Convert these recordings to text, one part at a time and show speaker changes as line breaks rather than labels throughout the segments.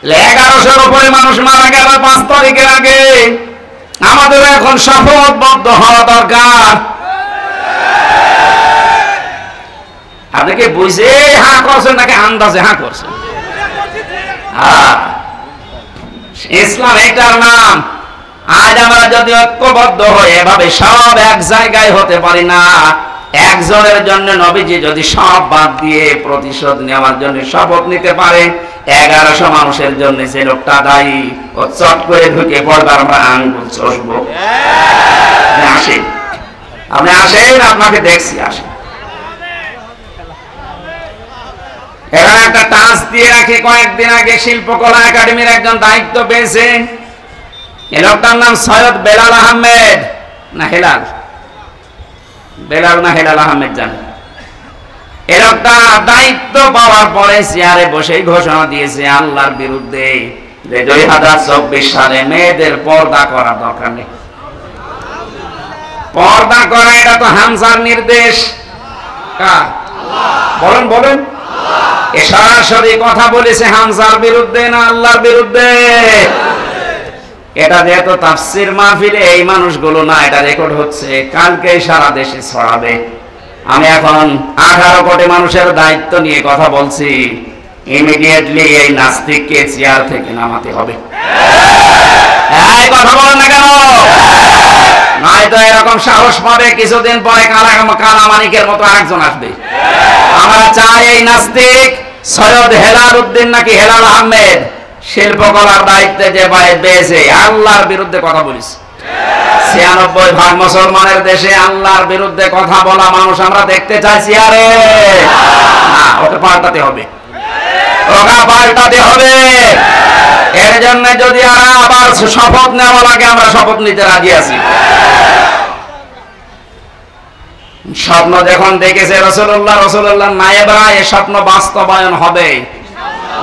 1100-র উপরে মানুষ মারা গেল 5 তারিখের আগে। আমাদের এখন শপথবদ্ধ হওয়া দরকার। আপনি কি বুঝে হ্যাঁ করছেন নাকি আন্দাজে হ্যাঁ করছেন? ইসলাম এটার নাম। আজ আমরা যদি ঐক্যবদ্ধ হয়ে এভাবে সব এক জায়গায় হতে পারি না, একজনের জন্য নবীজি যদি সব বাদ দিয়ে প্রতিশোধ নেওয়ার জন্য শপথ নিতে পারে, 1100 মানুষের জন্য যে লোকটা দায়ী, ও চট করে ঢুকে পড়বে, আমরা আঙ্গুল চষবো। আসেন, আপনি আসেন, আপনাকে দেখছি, আসেন। এখানে একটা টাচ দিয়ে রাখি, কয়েকদিন আগে শিল্পকলা একাডেমির একজন দায়িত্ব পেয়েছে। এই লোকটার নাম সৈয়দ বেলাল আহমেদ না হেলাল, বেলাল না হেলাল আহমেদ জান। এই লোকটা দায়িত্ব পাওয়ার পরে চেয়ারে বসেই ঘোষণা দিয়েছে আল্লাহর বিরুদ্ধে যে 2024 সালে মেয়েদের পর্দা করার দরকার নেই। পর্দা করা এটা তো হামজার নির্দেশ। কার? বলেন বলেন, এ সরাসরি কথা বলেছে হামজার বিরুদ্ধে না আল্লাহর বিরুদ্ধে? এটা যেহেতু তাফসীর মাহফিলে এই মানুষগুলো না, এটা রেকর্ড হচ্ছে, কালকে সারা দেশে ছড়াবে। আমি এখন 18 কোটি মানুষের দায়িত্ব নিয়ে কথা বলছি। ইমিডিয়েটলি এই নাস্তিককে চেয়ার থেকে নামাতে হবে। এই কথা বলেন না কেন? নয়তো এরকম সাহস পাবে, কিছুদিন পরে কালামানিকের মতো আরেকজন আসবে। আমরা চাই এই নাস্তিক সৈয়দ হেলাল উদ্দিন নাকি হেলাল আহমেদ শিল্পকলার দায়িত্বে যে পেয়েছে, আল্লাহর বিরুদ্ধে কথা বলিস। 96% মুসলমানের দেশে আল্লাহর বিরুদ্ধে কথা বলা মানুষ আমরা দেখতে চাইছি। আরে না, ওকে পাল্টাতে হবে, ওকে পাল্টাতে হবে। এর জন্য যদি আবার শপথ নেওয়া লাগে, আমরা শপথ নিতে রাজি আছি। স্বপ্ন যখন দেখেছে রাসূলুল্লাহ নায়েবরা, এই স্বপ্ন বাস্তবায়ন হবে।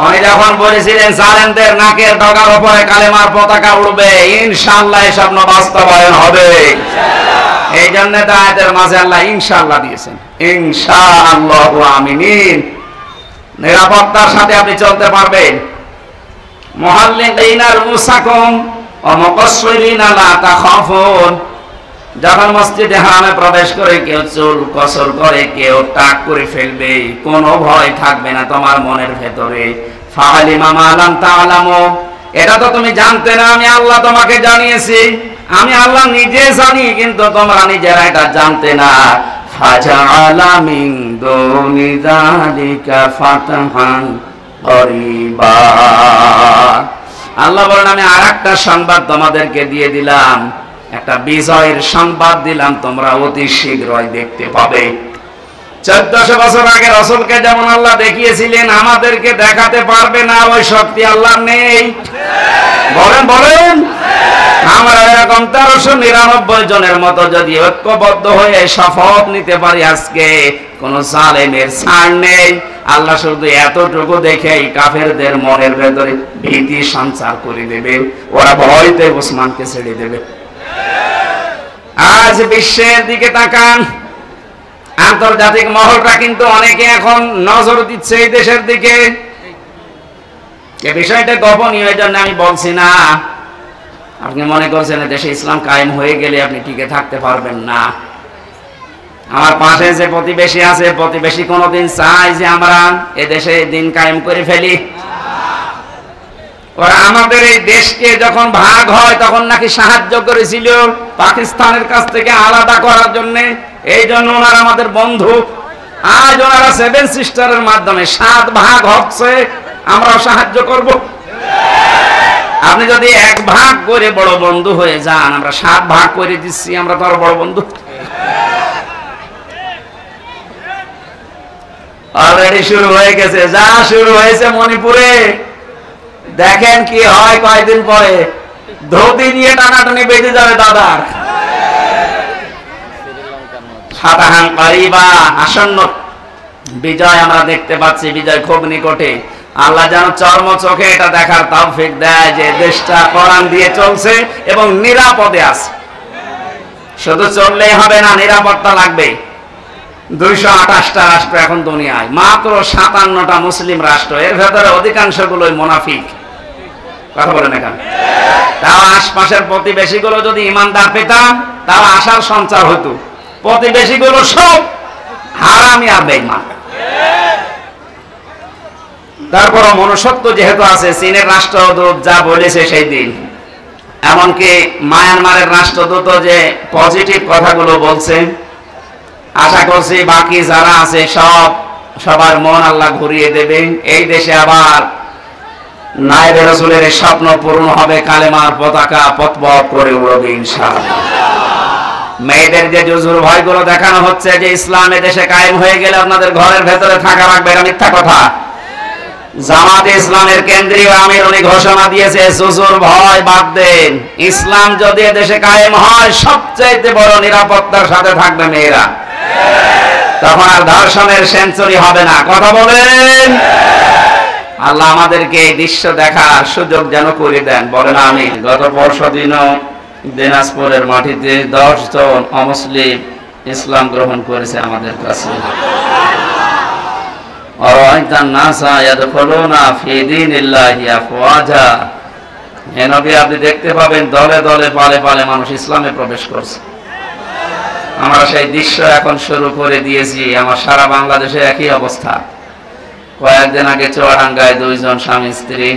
উনি যখন বলেছিলেন জালেমদের নাকের ডগার উপরে কালেমার পতাকা উড়বে, ইনশাআল্লাহ এই স্বপ্ন বাস্তবায়ন হবে। এই জন্য আয়াতের মাঝে আল্লাহ ইনশাআল্লাহ দিয়েছেন, ইনশাআল্লাহু আমিন। নিরাপত্তার সাথে আপনি চলতে পারবেন। মুহাল্লিকিনা রুসাকুম ওয়া মুকাসসিরিনা লা তাখাফুন। যখন মসজিদে হারামে প্রবেশ করে কেউ চুল কসর করে, কেউ টাক করে ফেলবে, কোনো ভয় থাকবে না তোমার মনের ভেতরে। ফাআলিমা মা লাম তা'লামু, এটা তো তুমি জানতে না, আমি আল্লাহ তোমাকে জানিয়েছি। আমি আল্লাহ নিজে জানি, কিন্তু তোমরা নিজেরা এটা জানতে না। ফাজআলা মিন দুনি যালিকা ফাতহান করিবা। আল্লাহ বলেন আমি আরেকটা সংবাদ তোমাদেরকে দিয়ে দিলাম, একটা বিজয়ের সংবাদ দিলাম, তোমরা অতি শীঘ্রই দেখতে পাবে। 1400 বছর আগে রাসূলকে যেমন আল্লাহ দেখিয়েছিলেন, আমাদেরকে দেখাতে পারবে না, ওই শক্তি আল্লাহর নেই। বলেন বলেন, আমরা এরকম 1399 জনের মতো যদি ঐক্যবদ্ধ হয়ে শপথ নিতে পারি, আজকে কোন জালেমের ছাড় নেই। আল্লাহ শুধু এতটুকু দেখেই কাফেরদের মনের ভেতরে ভীতি সঞ্চার করে দেবে, ওরা ভয়তে ওসমানকে ছেড়ে দেবে। আজ বিশ্বের দিকে তাকান, আন্তর্জাতিক মহলটা কিন্তু অনেকে এখন নজর দিচ্ছে এই দেশের দিকে। এই বিষয়টা গোপনীয়, এই জন্য আমি বলছি না। আপনি মনে করছেন দেশে ইসলাম কায়েম হয়ে গেলে আপনি টিকে থাকতে পারবেন না। আমার পাশে যে প্রতিবেশী আছে, প্রতিবেশী কোনোদিন চায় যে আমরা এ দেশে দিন কায়েম করে ফেলি? ওরা আমাদের এই দেশকে যখন ভাগ হয় তখন নাকি সাহায্য করেছিল পাকিস্তানের কাছ থেকে আলাদা করার জন্য। এই জন্য ওনারা আমাদের বন্ধু। আজ ওনারা 7 সিস্টারের মাধ্যমে 7 ভাগ হচ্ছে, আমরাও সাহায্য করব। আপনি যদি 1 ভাগ করে বড় বন্ধু হয়ে যান, আমরা 7 ভাগ করে দিচ্ছি, আমরা তো আরো বড় বন্ধু। অলরেডি শুরু হয়ে গেছে, যা শুরু হয়েছে মণিপুরে, দেখেন কি হয় কয়েকদিন পরে। ধুতি নিয়ে টানাটানি বেঁধে যাবে দাদার। ফাতাহান করিবা, আসন্ন বিজয় আমরা দেখতে পাচ্ছি, বিজয় খুব নিকটে। আল্লাহ যেন চর্ম চোখে এটা দেখার তৌফিক দেয় যে দেশটা কোরআন দিয়ে চলছে এবং নিরাপদে আছে। শুধু চললেই হবে না, নিরাপত্তা লাগবে। 228টা রাষ্ট্র এখন দুনিয়ায়, মাত্র 57টা মুসলিম রাষ্ট্র, এর ভেতরে অধিকাংশগুলোই মুনাফিক। কথা বলেন না কেন? তাও আশপাশের প্রতিবেশীগুলো যদি ইমানদার পেতাম তাও আশার সঞ্চার হতো। প্রতিবেশীগুলো সব হারামি আর বেঈমান। তারপর মনুষ্যত্ব যেহেতু আছে, চীনের রাষ্ট্রদূত যা বলেছে সেই দিন, এমনকি মায়ানমারের রাষ্ট্রদূত যে পজিটিভ কথাগুলো বলছে, আশা করছি বাকি যারা আছে সবার মন আল্লাহ ঘুরিয়ে দেবে। এই দেশে আবার নায়েবে রাসূলের স্বপ্ন পূরণ হবে, কালেমার পতাকা পতপত করে উড়বে ইনশাআল্লাহ। মেয়েদের যে জুজুর ভয়গুলো দেখানো হচ্ছে যে ইসলামে দেশে কায়েম হয়ে গেলে আপনাদের ঘরের ভেতরে থাকা লাগবে, এটা মিথ্যা কথা। জামাতে ইসলামের কেন্দ্রীয় আমির উনি ঘোষণা দিয়েছে জুজুর ভয় বাদ দেন, ইসলাম যদি দেশে কায়েম হয় সবচেয়ে বড় নিরাপত্তার সাথে থাকবে মেয়েরা, তখন আর ধর্ষণের সেঞ্চুরি হবে না। কথা বলেন। আল্লাহ আমাদেরকে এই দৃশ্য দেখার সুযোগ যেন করে দেন, বলেন আমিন। গত পরশুদিনও দিনাজপুরের মাটিতে 10 জন অমুসলিম ইসলাম গ্রহণ করেছে আমাদের কাছে। আপনি দেখতে পাবেন দলে দলে পালে পালে মানুষ ইসলামে প্রবেশ করছে। আমরা সেই দৃশ্য এখন শুরু করে দিয়েছি। আমার সারা বাংলাদেশে একই অবস্থা। কয়েকদিন আগে চুয়াডাঙ্গায় 2 জন স্বামী স্ত্রী,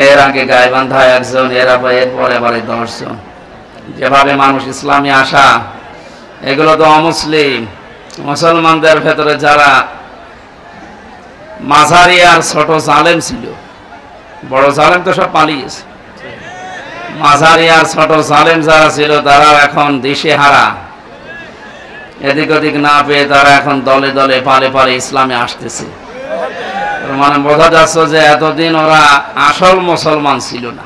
এর আগে গাইবান্ধায় 1 জন, এরপরে 10 জন। যেভাবে মানুষ ইসলামে আসা, এগুলো তো অমুসলিম। মুসলমানদের ভেতরে যারা মাঝারি আর ছোট জালেম ছিল, বড় জালেম তো সব পালিয়েছে, মাঝারি আর ছোট জালেম যারা ছিল তারা এখন দিশেহারা, এদিক ওদিক না পেয়ে তারা এখন দলে দলে পালে পালে ইসলামে আসতেছে। মানে বোঝা যাচ্ছে যে এতদিন ওরা আসল মুসলমান ছিল না,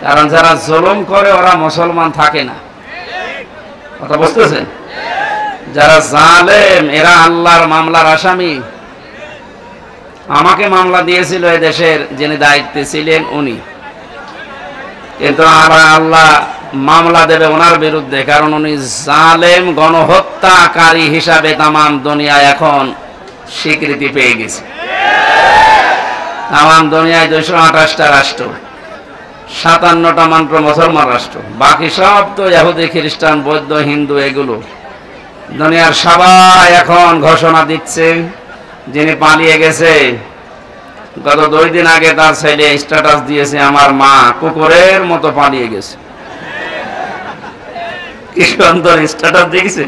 কারণ যারা জুলুম করে ওরা মুসলমান থাকে না। কথা বুঝতেছেন? যারা জালেম এরা আল্লাহর মামলার আসামি। আমাকে মামলা দিয়েছিল এই দেশের যিনি দায়িত্বে ছিলেন উনি, কিন্তু আল্লাহ মামলা দেবে ওনার বিরুদ্ধে, কারণ উনি জালেম গণহত্যাকারী হিসাবে তামাম দুনিয়ায় এখন স্বীকৃতি পেয়ে গেছে। তামাম দুনিয়ায় 228টা রাষ্ট্র, 57টা মাত্র মুসলমান রাষ্ট্র, বাকি সব তো ইহুদি খ্রিস্টান বৌদ্ধ হিন্দু। এগুলো দুনিয়ার সবাই এখন ঘোষণা দিচ্ছে যিনি পালিয়ে গেছে। গত 2 দিন আগে তার ছেলে স্ট্যাটাস দিয়েছে, আমার মা কুকুরের মতো পালিয়ে গেছে। কি সুন্দর স্ট্যাটাস দিয়েছে,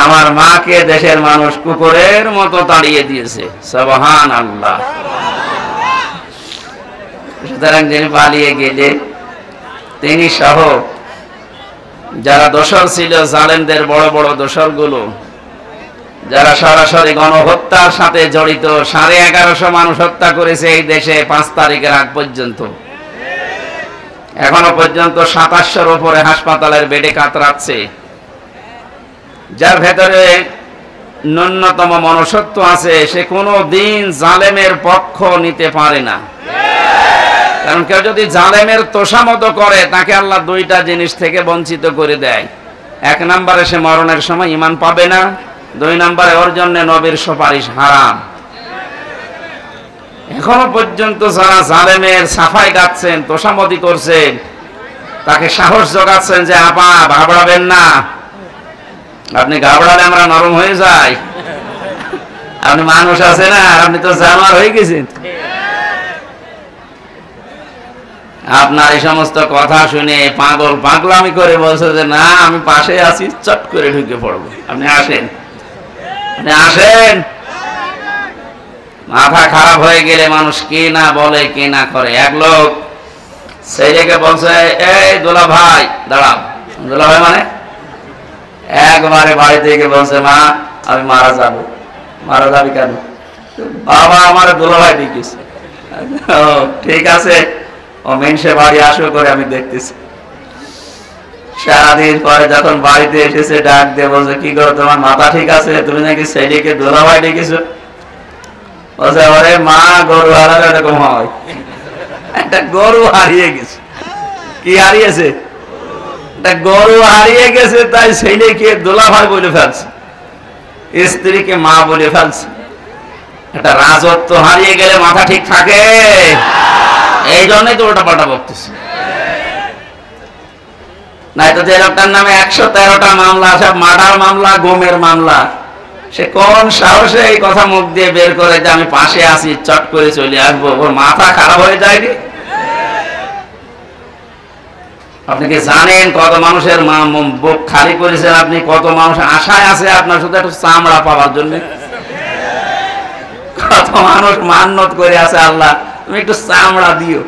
আমার মাকে দেশের মানুষ কুকুরের মতো তাড়িয়ে দিয়েছে। সুবহানাল্লাহ। সুতরাং যিনি পালিয়ে গেলে তিনি সহ যারা দোষর ছিল, জালেমদের বড় বড় দোষর গুলো, যারা সরাসরি গণহত্যার সাথে জড়িত, 1150 মানুষ হত্যা করেছে এই দেশে 5 তারিখের আগ পর্যন্ত। এখনো পর্যন্ত 2700-র উপরে হাসপাতালের বেডে কাতরাচ্ছে। যার ভেতরে ন্যূনতম মনুষ্যত্ব আছে সে কোনো দিন জালেমের পক্ষ নিতে পারে না। কারণ কেউ যদি জালেমের তোষামত করে তাকে আল্লাহ 2টা জিনিস থেকে বঞ্চিত করে দেয়। 1 নম্বরে সে মরণের সময় ঈমান পাবে না, 2 নম্বরে ওর জন্য নবীর সুপারিশ হারাম। এখনো পর্যন্ত যারা জালেমের সাফাই গাচ্ছেন, তোষামতি করছেন, তাকে সাহস যোগাচ্ছেন যে আপা ঘাবড়াবেন না, আপনি ঘাবড়ালে আমরা নরম হয়ে যাই, আপনি মানুষ আছে না, আপনি তো জানোয়ার হয়ে গেছেন। আপনার এই সমস্ত কথা শুনে পাগলামি করে বলছে যে না আমি পাশে আছি, চট করে ঢুকে পড়বো, আপনি আসেন, আপনি আসেন। মাথা খারাপ হয়ে গেলে মানুষ কি না বলে কি না করে। এক লোক ছেলেকে বলছে, এই দোলা ভাই দাঁড়াও। দোলা ভাই মানে একবারে বাড়ি থেকে বলছে, মা আমি মারা যাব। মারা যাবি কেন? বাবা আমার দোলা ভাই দেখিস। ঠিক আছে, ও মেনসে বাড়ি আসবে করে আমি দেখতেছি। সারাদিন পরে যখন বাড়িতে এসেছে ডাক দিয়ে বলছে, কি করো তোমার মাথা ঠিক আছে? তুমি নাকি ছেলেকে দোলা ভাই ডেকেছো? বলছে, ওরে মা গরু হারালে এরকম হয়। একটা গরু হারিয়ে গেছে। কি হারিয়েছে? একটা গরু হারিয়ে গেছে, তাই ছেলেকে দোলা ভাই বলে ফেলছে, স্ত্রীকে মা বলে ফেলছে। একটা রাজত্ব হারিয়ে গেলে মাথা ঠিক থাকে? এই জন্যই তো ওটা পাল্টা বকতেছে। নাই তো যে লোকটার নামে 113টা মামলা, সব মার্ডার মামলা, গুমের মামলা, সে কোন সাহসে এই কথা মুখ দিয়ে বের করে যে আমি পাশে আছি, চট করে চলে আসবো? ওর মাথা খারাপ হয়ে যায়নি? আপনি কি জানেন কত মানুষের বুক খালি করেছেন আপনি? কত মানুষ আশায় আছে আপনার শুধু একটু চামড়া পাওয়ার জন্য। কত মানুষ মান্নত করে আছে, আল্লাহ তুমি একটু চামড়া দিও।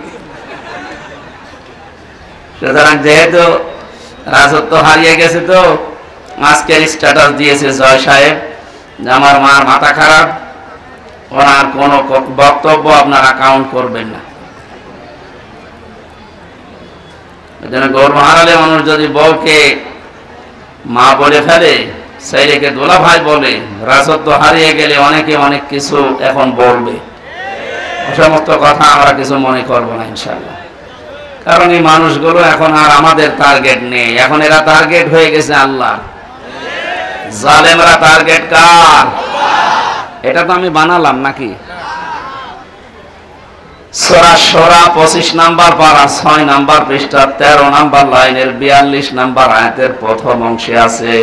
সুতরাং যেহেতু রাজত্ব হারিয়ে গেছে, তো আজকের স্ট্যাটাস দিয়েছে জয় সাহেব যে আমার মার মাথা খারাপ, ওনার কোনো বক্তব্য আপনারা কাউন্ট করবেন না। গর্ব হারালে মানুষ যদি বউকে মা বলে ফেলে, ছেলেকে দোলা ভাই বলে, রাজত্ব হারিয়ে গেলে অনেকে অনেক কিছু এখন বলবে। সমস্ত কথা আমরা কিছু মনে করবো না ইনশাআল্লাহ, কারণ এই মানুষগুলো এখন আর আমাদের টার্গেট নেই, এখন এরা টার্গেট হয়ে গেছে আল্লাহ। জালেমরা টার্গেট কার? এটা তো আমি বানালাম নাকি? সূরা শুরা 25 নাম্বার পারা 6 নাম্বার পৃষ্ঠা 13 নাম্বার লাইনের 42 নাম্বার আয়াতের প্রথম অংশে আছে,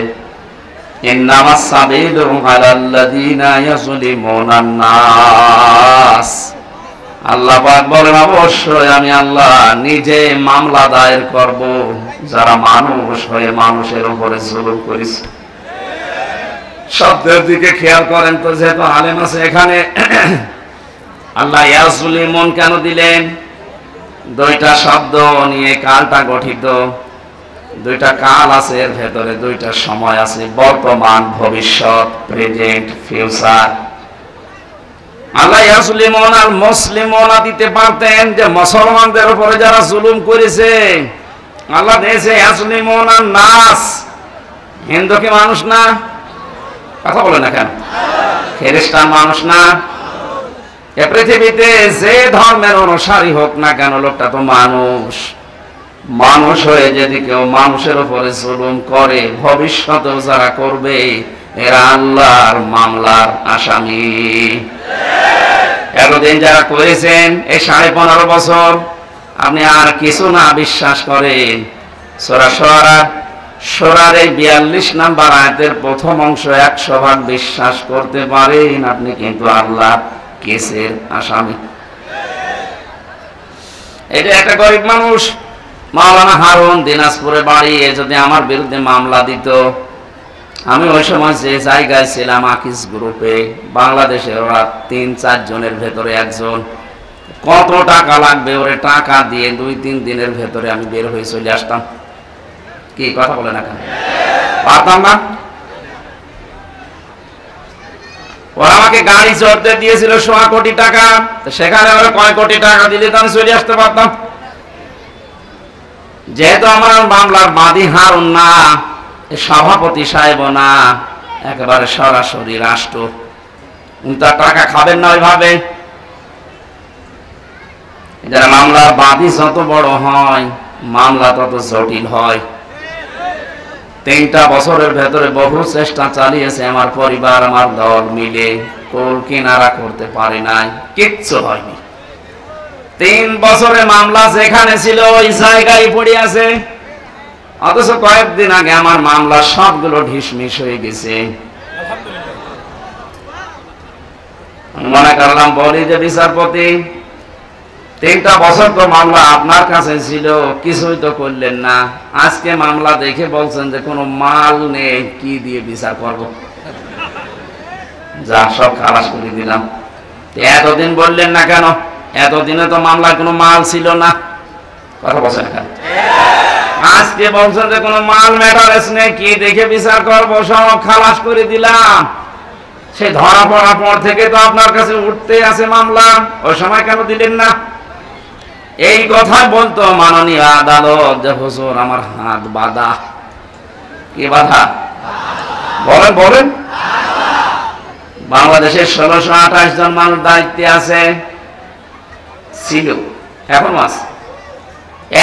ইন্নামাস সাবিলু আলাল্লাযিনা ইয়াযলিমুনান নাস। আল্লাহ পাক বলেন, অবশ্যই আমি আল্লাহ নিজে মামলা দায়ের করব যারা মানুষ হয়ে মানুষের উপরে জুলুম করেছে। শব্দের দিকে খেয়াল করেন তো, যেহেতু আলেম আছে এখানে, আল্লাহ ইয়াজলিমুন কেন দিলেন? দুইটা শব্দ নিয়ে কালটা গঠিত, দুইটা কাল আছে এর ভেতরে, দুইটা সময় আছে, বর্তমান, ভবিষ্যৎ, প্রেজেন্ট, ফিউচার। আল্লাহ ইয়াজলিমুন আর মুসলিমুনা দিতে পারতেন, যে মুসলমানদের উপরে যারা জুলুম করেছে। আল্লাহ দিয়েছে ইয়াজলিমুন আর নাস। হিন্দু কি মানুষ না? কথা বলে না কেন? খ্রিস্টান মানুষ না? এ পৃথিবীতে যে ধর্মের অনুসারী হোক না কেন, লোকটা তো মানুষ। মানুষ হয়ে যদি কেউ মানুষের উপরে জুলুম করে, ভবিষ্যতেও যারা করবে, এরা আল্লাহর মামলার আসামি। এতদিন যারা করেছেন এই 15.5 বছর, আপনি আর কিছু না বিশ্বাস করেন, সূরা শুরার এই 42 নাম্বার আয়াতের প্রথম অংশ 100% বিশ্বাস করতে পারেন, আপনি কিন্তু আল্লাহ কেসের আসামি। এটা একটা গরিব মানুষ, মাওলানা হারুন, দিনাজপুরে বাড়ি, যদি আমার বিরুদ্ধে মামলা দিত, আমি ওই সময় যে জায়গায় ছিলাম আকিস গ্রুপে, বাংলাদেশের ওরা 3-4 জনের ভেতরে একজন, কত টাকা লাগবে ওরে টাকা দিয়ে 2-3 দিনের ভেতরে আমি বের হয়ে চলে আসতাম। কি কথা বলে না কেন? পারতাম না? ওরা আমাকে গাড়ি চড়তে দিয়েছিল 1.25 কোটি টাকা, সেখানে ওরা কয় কোটি টাকা দিলে তো আমি চলে আসতে পারতাম। যেহেতু আমার মামলার বাদী হারুন না, সভাপতি সাহেব না, একেবারে সরাসরি রাষ্ট্র, তার টাকা খাবেন না ওইভাবে। যারা মামলার বাদী যত বড় হয়, মামলা তত জটিল হয়। 3টা বছরের ভেতরে বহু চেষ্টা চালিয়েছে আমার পরিবার, আমার দল মিলে, কোল কিনারা করতে পারে নাই, কিচ্ছু হয়নি। 3 বছরে মামলা যেখানে ছিল ওই জায়গায় পড়ে আছে, অথচ কয়েকদিন আগে আমার মামলা সবগুলো ঢিসমিস হয়ে গেছে। মনে করলাম বলি যে বিচারপতি, 3টা বছর তো মামলা আপনার কাছে ছিল, কিছুই তো করলেন না, আজকে মামলা দেখে বলছেন যে কোনো মাল নেই, কি দিয়ে বিচার করব? যা সব খালাস করে দিলাম। এতদিন বললেন না কেন? এতদিনে তো মামলায় কোনো মাল ছিল না। কথা বলছেন না কেন? আজকে বলছেন যে কোনো মাল ম্যাটারেস নেই, কি দেখে বিচার করব? সব খালাস করে দিলাম। সে ধরা পড়ার পর থেকে তো আপনার কাছে উঠতে আছে মামলা, ওই সময় কেন দিলেন না? এই কথা বলতো মাননীয় আদালত যে হুজুর আমার হাত বাঁধা। কি বাঁধা? বলেন বলেন। বাংলাদেশের 1628 জন মানুষ দায়িত্বে আছে, ছিল, এখনো আছে।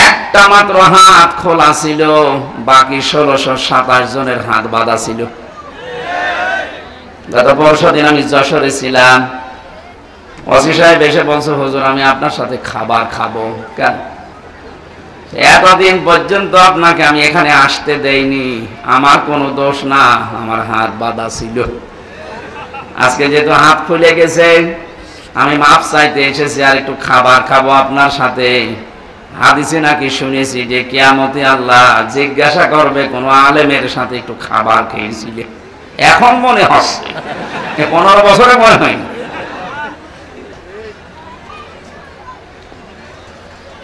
একটা মাত্র হাত খোলা ছিল, বাকি 1627 জনের হাত বাঁধা ছিল। গত পরশুদিন আমি যশোরে ছিলাম, ওসি সাহেব এসে বলছে, হুজুর আমি আপনার সাথে খাবার খাবো। কেন? এতদিন পর্যন্ত আপনাকে আমি এখানে আসতে দেইনি, আমার কোনো দোষ না, আমার হাত বাঁধা ছিল। আজকে যেহেতু হাত খুলে গেছে, আমি মাপ চাইতে এসেছি, আর একটু খাবার খাবো আপনার সাথে। হাদিসে নাকি শুনেছি যে কিয়ামতে আল্লাহ জিজ্ঞাসা করবে কোন আলেমের সাথে একটু খাবার খেয়েছিলে। এখন মনে হচ্ছে, 15 বছরে মনে হয়নি।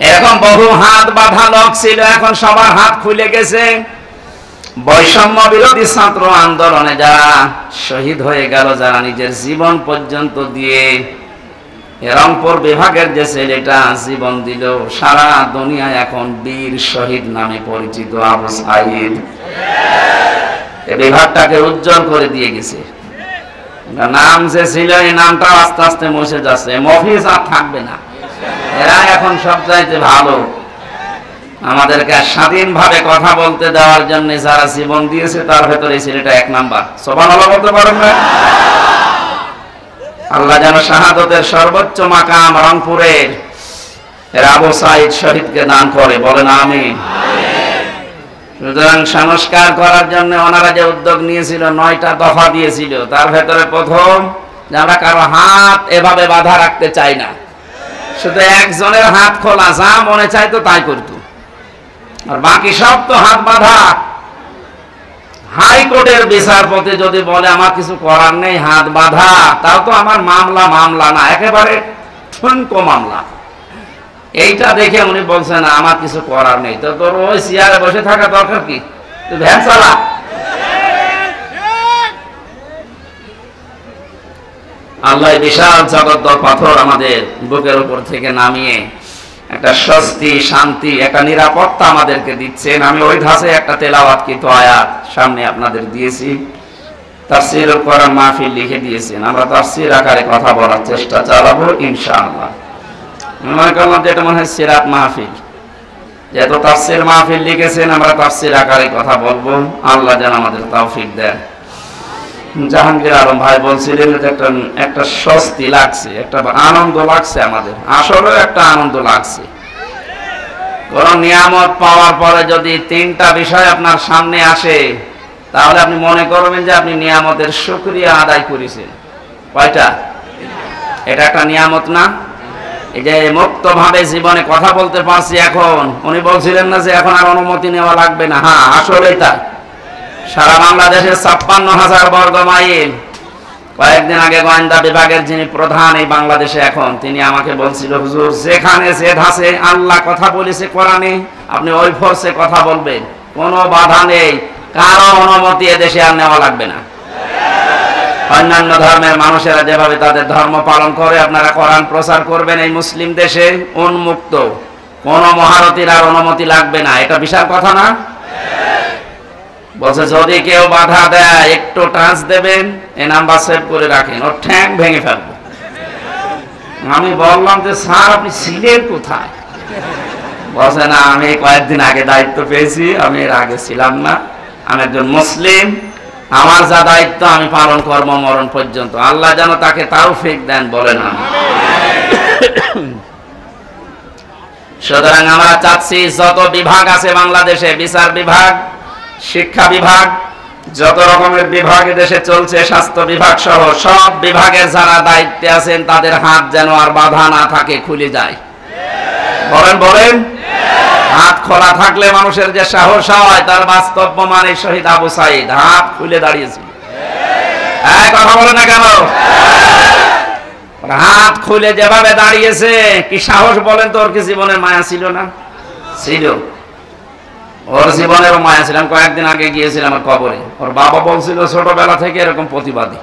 এরকম বহু হাত বাঁধা লোক ছিল, এখন সবার হাত খুলে গেছে। বৈষম্য বিরোধী ছাত্র আন্দোলনে যারা শহীদ হয়ে গেল, যারা নিজের জীবন পর্যন্ত দিয়ে, রংপুর বিভাগের যে ছেলেটা জীবন দিল, সারা দুনিয়ায় এখন বীর শহীদ নামে পরিচিত আবু সাইদ। এই বিভাগটাকে উজ্জ্বল করে দিয়ে গেছে। নাম যে ছিল, এই নামটা আস্তে আস্তে মুছে যাচ্ছে, মফিজ আর থাকবে না। এরা এখন সবচাইতে ভালো। আমাদেরকে স্বাধীনভাবে কথা বলতে দেওয়ার জন্য যারা জীবন দিয়েছে, তার ভেতরে এই ছেলেটা 1 নাম্বার। সুবহানাল্লাহ বলতে পারেন না? আল্লাহ যেন শাহাদতের সর্বোচ্চ মাকাম রংপুরের আবু সাইদ শহীদকে দান করে, বলেন আমিন। সুতরাং সংস্কার করার জন্য ওনারা যে উদ্যোগ নিয়েছিল, 9টা দফা দিয়েছিল, তার ভেতরে প্রথম যে আমরা কারো হাত এভাবে বাঁধা রাখতে চাই না। শুধু একজনের হাত খোলা, যা মনে চাইতো তাই করতো, আর বাকি সব তো হাত বাঁধা। হাইকোর্টের বিচারপতি যদি বলে আমার কিছু করার নেই, হাত বাঁধা, তাও তো আমার মামলা না, একেবারে ঠুনকো মামলা। এইটা দেখে উনি বলছেন আমার কিছু করার নেই। তো তোর ওই চেয়ারে বসে থাকা দরকার কি? তুই ভ্যান চালা। আল্লাহ বিশাল জগদ্দল পাথর আমাদের বুকের উপর থেকে নামিয়ে একটা স্বস্তি, শান্তি, একটা নিরাপত্তা আমাদেরকে দিচ্ছেন। আমি ওই ধাঁচে একটা তেলাওয়াতকৃত আয়াত সামনে আপনাদের দিয়েছি। তাফসীরুল কোরআন মাহফিল লিখে দিয়েছেন, আমরা তাফসীর আকারে কথা বলার চেষ্টা চালাবো ইনশাআল্লাহ। মনে করলাম যে এটা মনে হয় সিরাত মাহফিল, যেহেতু তাফসীর মাহফিল লিখেছেন, আমরা তাফসীর আকারে কথা বলবো। আল্লাহ যেন আমাদের তৌফিক দেন। জাহাঙ্গীর আলম ভাই বলছিলেন যে একটা স্বস্তি লাগছে, একটা আনন্দ লাগছে, আমাদের আসলে একটা আনন্দ লাগছে। কোন নিয়ামত পাওয়ার পরে যদি 3টা বিষয় আপনার সামনে আসে, তাহলে আপনি মনে করবেন যে আপনি নিয়ামতের শুকরিয়া আদায় করেছেন। কয়টা? এটা একটা নিয়ামত না? এই যে মুক্তভাবে জীবনে কথা বলতে পারছি এখন, উনি বলছিলেন না যে এখন আর অনুমতি নেওয়া লাগবে না। হ্যাঁ, আসলেই তাই। সারা বাংলাদেশের 56,000 বর্গ মাইল। কয়েকদিন আগে গোয়েন্দা বিভাগের যিনি প্রধান এই বাংলাদেশে এখন, তিনি আমাকে বলছিল, হুজুর যেখানে যে ধাঁচে আল্লাহ কথা বলেছে কোরআনে, আপনি ওই ফোর্সে কথা বলবেন, কোনো বাধা নেই, কারো অনুমতি এদেশে আর নেওয়া লাগবে না। অন্যান্য ধর্মের মানুষেরা যেভাবে তাদের ধর্ম পালন করে, আপনারা কোরআন প্রচার করবেন এই মুসলিম দেশে উন্মুক্ত, কোন মহারথীর আর অনুমতি লাগবে না। এটা বিশাল কথা না? বলছে যদি কেউ বাধা দেয়, একটু টাচ দেবেন, এই নাম্বার সেভ করে রাখেন, ওর ঠ্যাং ভেঙে ফেলবো। আমি বললাম যে স্যার আপনি ছিলেন কোথায়? বলছে না, আমি কয়েকদিন আগে দায়িত্ব পেয়েছি, আমি এর আগে ছিলাম না। আমি একজন মুসলিম, আমার যা দায়িত্ব আমি পালন করব মরণ পর্যন্ত। আল্লাহ যেন তাকে তৌফিক দেন, বলে না। সুতরাং আমরা চাচ্ছি যত বিভাগ আছে বাংলাদেশে, বিচার বিভাগ, শিক্ষা বিভাগ, যত রকমের বিভাগ দেশে চলছে, স্বাস্থ্য বিভাগ সহ সব বিভাগের যারা দায়িত্বে আছেন, তাদের হাত যেন আর বাধা না থাকে, খুলে যায়। বলেন হাত খোলা থাকলে মানুষের যে সাহস হয়, তার বাস্তব প্রমাণ এই শহীদ আবু সাইদ হাত খুলে দাঁড়িয়েছিল। কথা বলে না কেন? হাত খুলে যেভাবে দাঁড়িয়েছে, কি সাহস বলেন তো? ওর কি জীবনের মায়া ছিল না? ছিল, ওর জীবনেরও মায়া ছিল। আমি কয়েকদিন আগে গিয়েছিলাম আমার কবরে, ওর বাবা বলছিল ছোটবেলা থেকে এরকম প্রতিবাদী,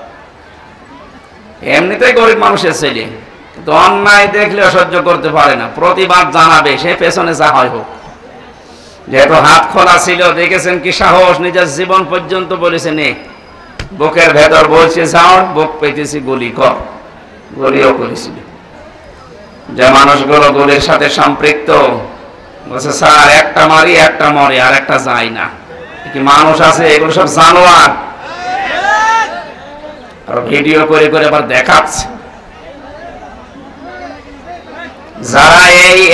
এমনিতেই গরিব মানুষের ছেলে, কিন্তু অন্যায় দেখলে সহ্য করতে পারে না, প্রতিবাদ জানাবে, সে পেছনে যা হয় হোক। যেহেতু হাত খোলা ছিল, দেখেছেন কি সাহস, নিজের জীবন পর্যন্ত বলেছে নে, বুকের ভেতর বলছে যাও, বুক পেতেছি গুলি কর, গুলিও করেছিল। যে মানুষগুলো গুলির সাথে সম্পৃক্ত, বলছে স্যার একটা মারি একটা মরে আর একটা যায় না, কি মানুষ আছে? এগুলো সব জানোয়ার। আর ভিডিও করে করে আবার দেখাচ্ছে। যারা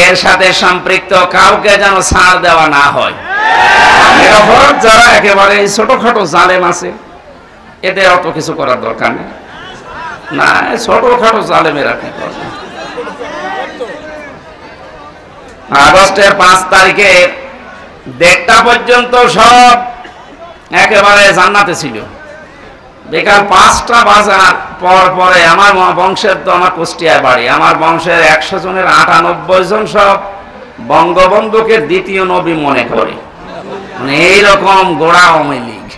এর সাথে সম্পৃক্ত কাউকে যেন ছাড় দেওয়া না হয়। যারা একেবারে ছোটখাটো জালেম আছে এদের অত কিছু করার দরকার নেই। না, ছোটখাটো জালেমেরা কি করবে? আগস্টের 5 তারিখে 1টা পর্যন্ত সব একেবারে জান্নাতে ছিল। বিকাল 5টা বাজার পরে আমার বংশের, তো আমার কুষ্টিয়ায় বাড়ি, আমার বংশের 100 জনের 98 জন সব বঙ্গবন্ধুকে দ্বিতীয় নবী মনে করে, মানে এইরকম গোড়া আওয়ামী লীগ।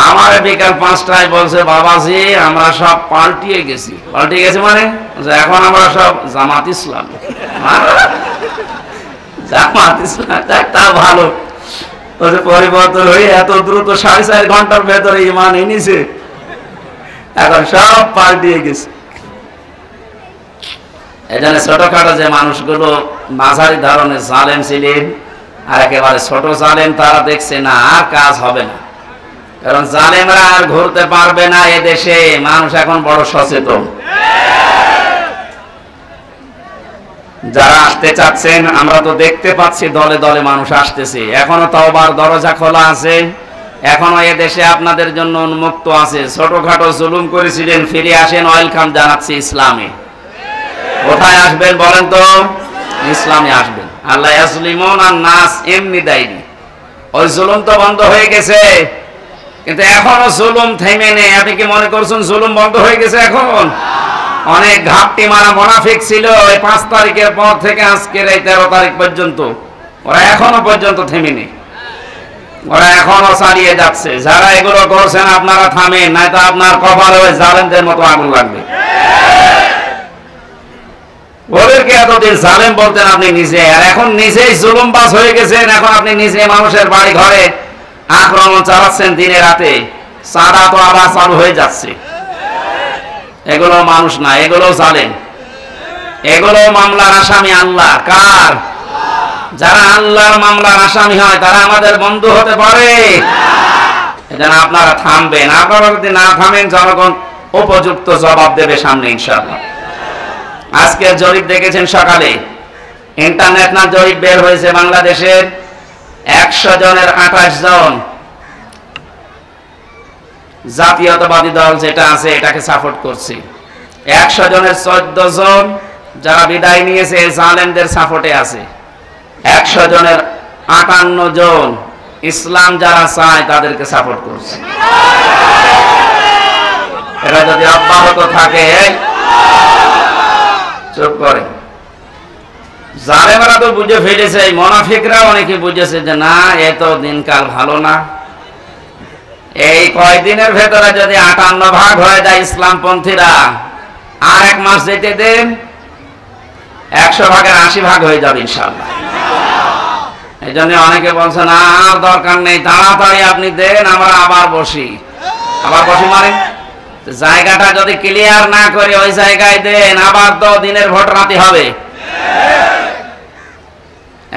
আমার বিকাল 5টায় বলছে, বাবাজি আমরা সব পাল্টিয়ে গেছি। পাল্টিয়ে গেছি মানে এখন আমরা সব জামাত ইসলাম। জামাত ইসলাম তা ভালো, পরিবর্তন হয়ে এত দ্রুত 4.5 ঘন্টার ভেতরে ইমান এনেছে, এখন সব পাল্টিয়ে গেছে। এখানে ছোটখাটো যে মানুষগুলো মাঝারি ধরনের জালেম ছিলেন আর একেবারে ছোট জালেম, তারা দেখছে না আর কাজ হবে না, কারণ জালেমরা আর ঘুরতে পারবে না এদেশে। মানুষ এখন বড় সচেতন। যারা আসতে চাচ্ছেন আমরা তো দেখতে পাচ্ছি দলে দলে মানুষ আসতেছে, এখনো তওবার দরজা খোলা আছে, এখনো এদেশে আপনাদের জন্য উন্মুক্ত আছে। ছোটখাটো জুলুম করেছিলেন, ফিরে আসেন, ওয়েলকাম জানাচ্ছি ইসলামে। কোথায় আসবেন বলেন তো? ইসলামে আসবেন। আল্লাহ ইয়াসলিমুন আন নাস এমনি দেয়নি, ওই জুলুম তো বন্ধ হয়ে গেছে, কিন্তু এখনো জুলুম থেমে নেই। আপনি কি মনে করছেন জুলুম বন্ধ হয়ে গেছে? এখন অনেক ঘাপটি মারা মুনাফিক ছিল এই 5 তারিখের পর থেকে আজকের এই 13 তারিখ পর্যন্ত, ওরা এখনো পর্যন্ত থেমে নেই, ওরা এখনো চালিয়ে যাচ্ছে। যারা এগুলো করছেন আপনারা থামেন, নয়তো আপনার কপালে ওই জালেমদের মতো আগুন লাগবে। ওদেরকে এতদিন জালেম বলতেন আপনি নিজে, আর এখন নিজেই জুলুমবাজ হয়ে গেছেন। এখন আপনি নিজে মানুষের বাড়ি ঘরে আক্রমণ চালাচ্ছেন দিনে রাতে, সাদা তো আবার চালু হয়ে যাচ্ছে। এগুলো মানুষ না, এগুলো জালেম, এগুলো মামলার আসামি আল্লাহ। কার? যারা আল্লাহর মামলার আসামি হয় তারা আমাদের বন্ধু হতে পারে? এজন্য আপনারা থামবেন। আপনারা যদি না থামেন জনগণ উপযুক্ত জবাব দেবে সামনে ইনশাআল্লাহ। আজকে জরিপ দেখেছেন সকালে, ইন্টারন্যাশনাল জরিপ বের হয়েছে, বাংলাদেশের 100 জনের 28 জন জাতীয়তাবাদী দল যেটা আছে এটাকে সাপোর্ট করছে। 100 জনের 14 জন যারা বিদায় নিয়েছে জালেমদের সাপোর্টে আছে। 100 জনের 58 জন ইসলাম যারা চায় তাদেরকে সাপোর্ট করছে। এটা যদি অব্যাহত থাকে, চুপ করে। জালেমরা তো বুঝে ফেলেছে, মুনাফিকরা অনেকে বুঝেছে যে না এত দিনকাল ভালো না। এই কয়েকদিনের ভেতরে যদি 58 ভাগ হয়ে যায় ইসলামপন্থীরা, আর 1 মাস যেতে দেন 100 ভাগের 80 ভাগ হয়ে যাবে ইনশাআল্লাহ। এই জন্য অনেকে বলছে না আর দরকার নেই, তাড়াতাড়ি আপনি দেন, আমরা আবার বসি। আবার বসি মানে জায়গাটা যদি ক্লিয়ার না করে ওই জায়গায় দেন, আবার তো দিনের ভোট রাতে হবে।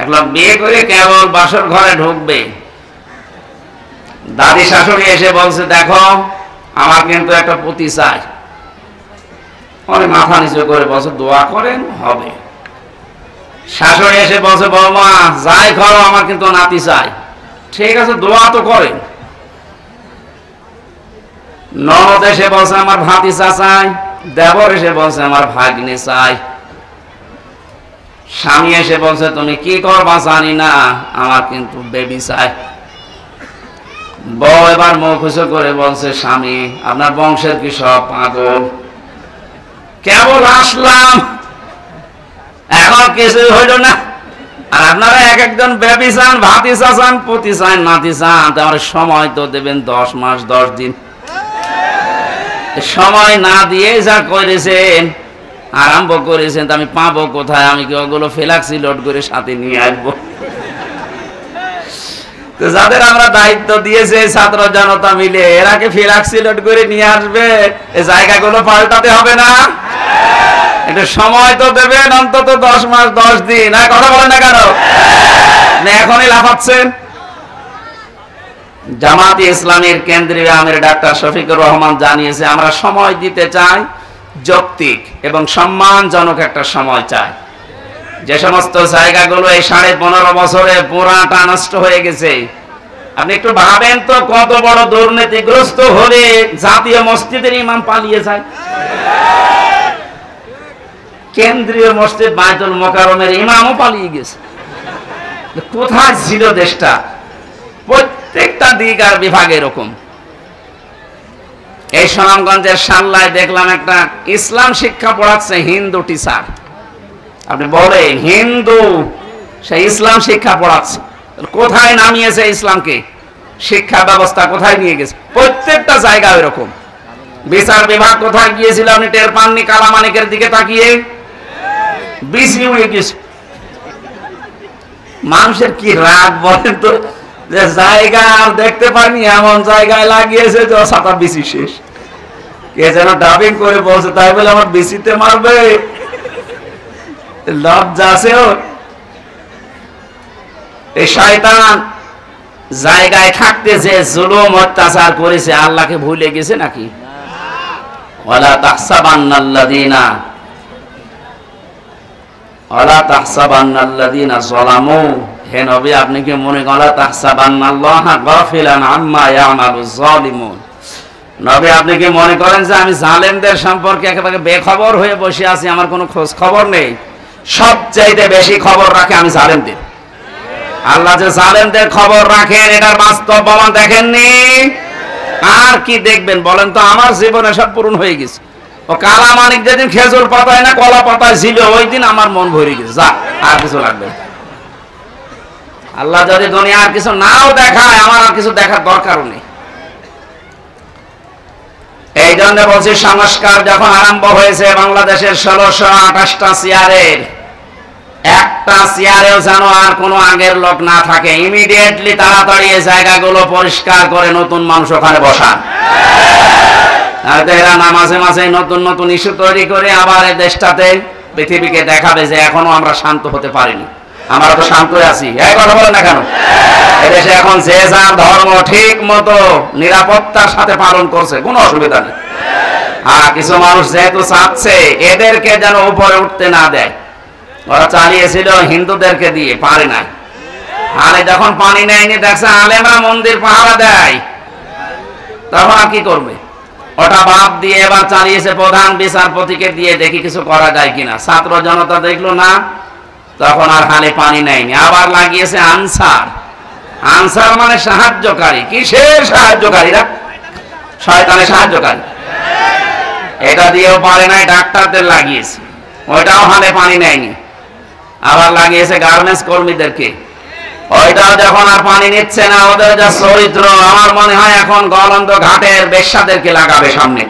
এক লোক বিয়ে করে কেবল বাসর ঘরে ঢুকবে, দাদি শাশুড়ি এসে বলছে দেখো আমার কিন্তু একটা পুতি চাই। অনেক মাথা নিচু করে বলছে দোয়া করেন হবে। শাশুড়ি এসে বলছে বৌমা যাই করো আমার কিন্তু নাতি চাই। ঠিক আছে দোয়া তো করেন। ননদ এসে বলছে আমার ভাতিজা চাই। দেবর এসে বলছে আমার ভাগ্নে চাই। স্বামী এসে বলছে তুমি কি করবা জানি না, আমার কিন্তু বেবি চাই। বউ এবার মুখ উঁচু করে বলছে স্বামী আপনার বংশের কি সব পাগল? কেবল আসলাম, এখন কিছু হইল না, আর আপনারা এক একজন বেবি চান, ভাতিজা চান, পুতি চান, নাতি চান। আমার সময় তো দেবেন 10 মাস 10 দিন। সময় না দিয়ে যা করেছেন আরম্ভ করেছেন, আমি পাবো কোথায়? আমি কি ওগুলো ফ্ল্যাক্সি লোড করে সাথে নিয়ে আসবো? তো যাদের আমরা দায়িত্ব দিয়েছে ছাত্র জনতা মিলে, এরা কি ফ্ল্যাক্সি লোড করে নিয়ে আসবে? এই জায়গাগুলো পাল্টাতে হবে না? একটু সময় তো দেবেন, অন্তত 10 মাস 10 দিন। আর কথা বলেন না কেন? এখনই লাফাচ্ছেন। জামাতে ইসলামীর কেন্দ্রীয় আমির ডাক্তার শফিকুর রহমান জানিয়েছে আমরা সময় দিতে চাই, যৌক্তিক এবং সম্মানজনক একটা সময় চায়। যে সমস্ত জায়গাগুলো এই 15.5 বছরে পুরাটা নষ্ট হয়ে গেছে, আপনি একটু ভাবেন তো কত বড় দুর্নীতিগ্রস্ত হলে জাতীয় মসজিদের ইমাম পালিয়ে যায়। কেন্দ্রীয় মসজিদ বায়তুল মোকাররমের ইমামও পালিয়ে গেছে। কোথায় ছিল দেশটা? প্রত্যেকটা দিক আর বিভাগ এরকম। এই সুনামগঞ্জের সাল্লায় দেখলাম একটা ইসলাম শিক্ষা পড়াচ্ছে হিন্দু টিচার। আপনি বলেন হিন্দু সে ইসলাম শিক্ষা পড়াচ্ছে, কোথায় নামিয়েছে ইসলামকে? শিক্ষা ব্যবস্থা কোথায় নিয়ে গেছে? প্রত্যেকটা জায়গা এরকম। বিচার বিভাগ কোথায় গিয়েছিল আপনি টের পাননি? কালামানিকের দিকে তাকিয়ে বিসি হয়ে গেছে। মানুষের কি রাগ বলেন তো, যে জায়গা আর দেখতে পাইনি এমন জায়গায় লাগিয়েছে যে ছাতা বিসি শেষ। কে যেন ডাবিং করে বলছে, তাই বলে আমার বিসিতে মারবে? লজ্জা আছে ওর? এই শয়তান জায়গায় থাকতে যে জুলুম অত্যাচার করেছে, আল্লাহকে ভুলে গেছে নাকি? ওয়ালা তাহসাবান্নাল্লাযীনা যালামু, হে নবী আপনি কি মনে করেন ওয়ালা তাহসাবান্নাল্লাহা গাফিলান আম্মা ইয়ামালুয যালিমুন? নবী আপনি কি মনে করেন যে আমি জালেমদের সম্পর্কে একেবারে বেখবর হয়ে বসে আছি, আমার কোনো খোঁজ খবর নেই? সবচাইতে বেশি খবর রাখে আমি জালেমদের। আল্লাহ যে জালেমদের খবর রাখেন এটার বাস্তব প্রমাণ দেখেননি? আর কি দেখবেন বলেন তো? আমার জীবনে সব পূরণ হয়ে গেছে। ও কালামানিক যেদিন খেজুর পাতায় না কলা পাতায় ছিল, ওই দিন আমার মন ভরে গেছে। যা, আর কিছু লাগবে না। আল্লাহ যদি দুনিয়া আর কিছু নাও দেখায়, আমার আর কিছু দেখার দরকারও নেই। এই জন্য বলছি, সংস্কার যখন আরম্ভ হয়েছে বাংলাদেশের 1628টা চেয়ারের একটা চেয়ারেও যেন আর কোনো আগের লোক না থাকে। ইমিডিয়েটলি তাড়াতাড়ি এই জায়গাগুলো পরিষ্কার করে নতুন মানুষ ওখানে বসান। আর এরা না মাঝে মাঝে নতুন নতুন ইস্যু তৈরি করে আবার এই দেশটাতে পৃথিবীকে দেখাবে যে এখনো আমরা শান্ত হতে পারিনি। আমরা তো শান্ত আছি, এই কথা বলেন না কেন? এদেশে এখন যে যার ধর্ম ঠিক মতো নিরাপত্তার সাথে পালন করছে, কোনো অসুবিধা নেই। আর কিছু মানুষ যেহেতু চাচ্ছে এদেরকে যেন উপরে উঠতে না দেয়, ওরা চালিয়েছিল হিন্দুদেরকে দিয়ে, পারে না। আরে যখন পানি নেয়নি, দেখছে আলেমরা মন্দির পাহারা দেয়, তখন আর কি করবে? ওটা বাদ দিয়ে এবার চালিয়েছে প্রধান বিচারপতিকে দিয়ে, দেখি কিছু করা যায় কিনা। ছাত্র জনতা দেখলো না, তখন আর হালে পানি নেয়নি, আবার লাগিয়েছে আনসার। আনসার মানে সাহায্যকারী। কিসের সাহায্যকারীরা? শয়তানের সাহায্যকারী। এটা দিয়েও পারে নাই, ডাক্তারদের লাগিয়েছে, ওইটাও হালে পানি নেয়নি। আবার লাগিয়েছে গার্মেন্টস কর্মীদেরকে, ওইটাও যখন আর পানি নিচ্ছে না, ওদের যা চরিত্র, আমার মনে হয় এখন গলন্দ ঘাটের বেশ্যাদেরকে লাগাবে সামনে।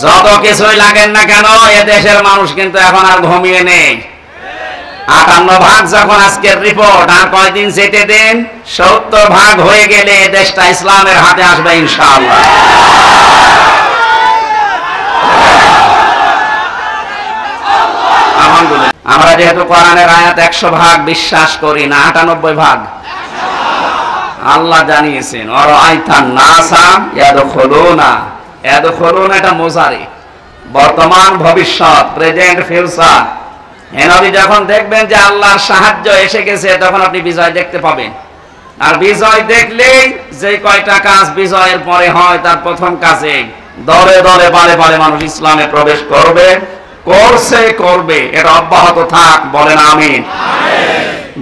যত কিছুই লাগেন না কেন, এ দেশের মানুষ কিন্তু এখন আর ঘুমিয়ে নেই। 58 যখন আজকের রিপোর্ট, আর কয়দিন যেতে দেন, 70 হয়ে গেলে এ দেশটা ইসলামের হাতে আসবে ইনশাআল্লাহ। আমরা যেহেতু কোরআনের আয়াত 100 বিশ্বাস করি না, 98 আল্লাহ জানিয়েছেন অরাইতান নাসা ইয়াদখুলুনা। ইয়াদখুলুনা এটা মুজারি, বর্তমান ভবিষ্যৎ, প্রেজেন্ট ফিউচার। এনবি যখন দেখবেন যে আল্লাহর সাহায্য এসে গেছে, তখন আপনি বিজয় দেখতে পাবেন। আর বিজয় দেখলেই যে কয়টা কাজ বিজয়ের পরে হয়, তার প্রথম কাজে দলে দলে বারে বারে মানুষ ইসলামে প্রবেশ করবে, করছে, করবে। এটা অব্যাহত থাক, বলেন আমিন।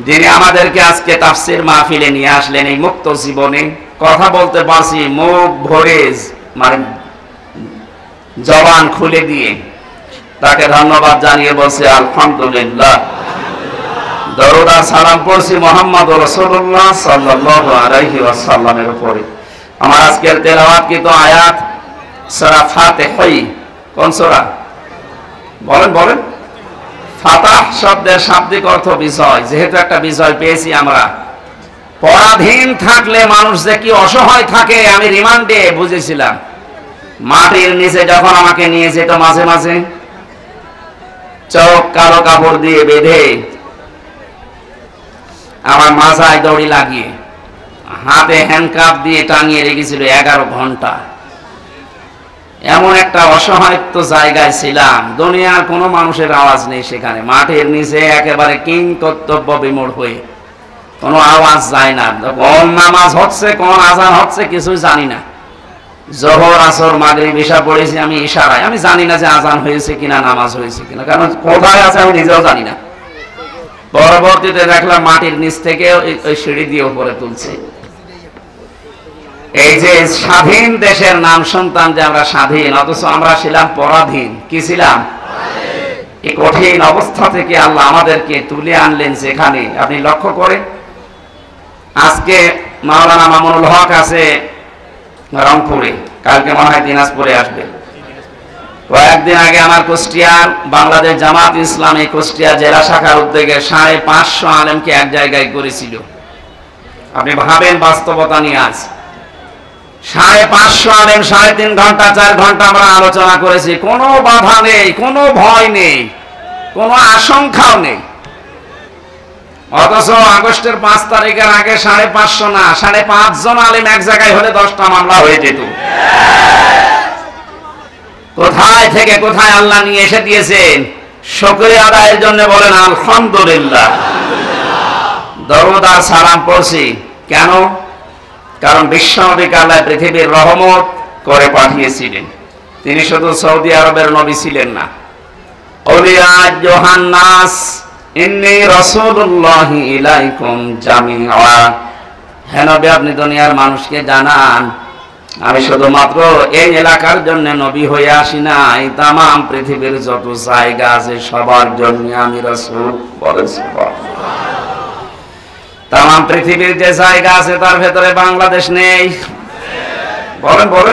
যিনি আমাদেরকে আজকে তাফসীর মাহফিলে নিয়ে আসলেন, এই মুক্ত জীবনে কথা বলতে পারছি মুখ ভরে, মানে জবান খুলে দিয়ে, তাকে ধন্যবাদ জানিয়ে বলছি আলহামদুলিল্লাহ। দরুদ আর সালাম পড়ছি মুহাম্মদুর রাসূলুল্লাহ সাল্লাল্লাহু আলাইহি ওয়াসাল্লামের উপরে। আমার আজকের তেলাওয়াতকৃত আয়াত সূরা ফাতিহা। কোন সূরা? বলেন বলেন। ফাতাহ শব্দের শাব্দিক অর্থ বিজয়। যেহেতু একটা বিজয় পেয়েছি আমরা, পরাধীন থাকলে মানুষ যে কি অসহায় থাকে আমি রিমান্ডে বুঝেছিলাম। মাটির নিচে যখন আমাকে নিয়ে যেত, মাঝে মাঝে চোখ কালো কাপড় দিয়ে বেঁধে, আমার মাথায় দড়ি লাগিয়ে, হাতে হ্যান্ডকাপ দিয়ে টাঙিয়ে রেখেছিল 11 ঘন্টা। এমন একটা অসহায়ত্ব জায়গায় ছিলাম, দুনিয়ার কোনো মানুষের আওয়াজ নেই সেখানে, মাঠের নিচে একেবারে কিং কর্তব্য বিমূঢ় হয়ে কোনো আওয়াজ যায় না। কোন নামাজ হচ্ছে কোন আজান হচ্ছে কিছুই জানি না। জোহর আসর মাগরিব ঈশা পড়েছি আমি ইশারায়, আমি জানি না যে আজান হয়েছে কিনা নামাজ হয়েছে কিনা, কারণ কোথায় আছে আমি নিজেও জানি না। পরবর্তীতে দেখলাম মাটির নিচ থেকে ওই সিঁড়ি দিয়ে উপরে তুলছে। এই যে স্বাধীন দেশের নাম সন্তান যে আমরা স্বাধীন, অথচ আমরা ছিলাম পরাধীন। কি ছিলাম? এই কঠিন অবস্থা থেকে আল্লাহ আমাদেরকে তুলে আনলেন যেখানে, আপনি লক্ষ্য করেন আজকে মাওলানা মামুনুল হক আছে রংপুরে, কালকে মনে হয় দিনাজপুরে আসবে। কয়েকদিন আগে আমার কুষ্টিয়ার বাংলাদেশ জামাত ইসলামী কুষ্টিয়া জেলা শাখার উদ্যোগে 550 আলেমকে এক জায়গায় করেছিল। আপনি ভাবেন বাস্তবতা নিয়ে আজ 550 আলেম 3.5 ঘন্টা 4 ঘন্টা আমরা আলোচনা করেছি, কোনো বাধা নেই, কোনো ভয় নেই, কোনো আশঙ্কাও নেই। অথচ আগস্টের 5 তারিখের আগে 550 না 5.5 জন আলেম এক জায়গায় হলে 10টা মামলা হয়ে যেত। কোথায় থেকে কোথায় আল্লাহ নিয়ে এসে দিয়েছেন, শুকরিয়া আদায়ের জন্য বলেন আলহামদুলিল্লাহ। দরুদ আর সালাম পড়ছি কেন? কারণ বিশ্বনবীকে আল্লাহ পৃথিবীর রহমত করে পাঠিয়েছিলেন। তিনি শুধু সৌদি আরবের নবী ছিলেন না, ওলিয়া জোহান্নাস ইন্নী রাসূলুল্লাহি ইলাইকুম জামিআ। হে নবী, আপনি দুনিয়ার মানুষকে জানান আমি শুধুমাত্র এই এলাকার জন্য নবী হয়ে আসি নাই, তামাম পৃথিবীর যত জায়গা আছে সবার জন্য আমি রাসূল। বলেন সুবহানাল্লাহ। তামাম পৃথিবীর যে জায়গা আছে তার ভেতরে বাংলাদেশ নেই। বলেন বলেন।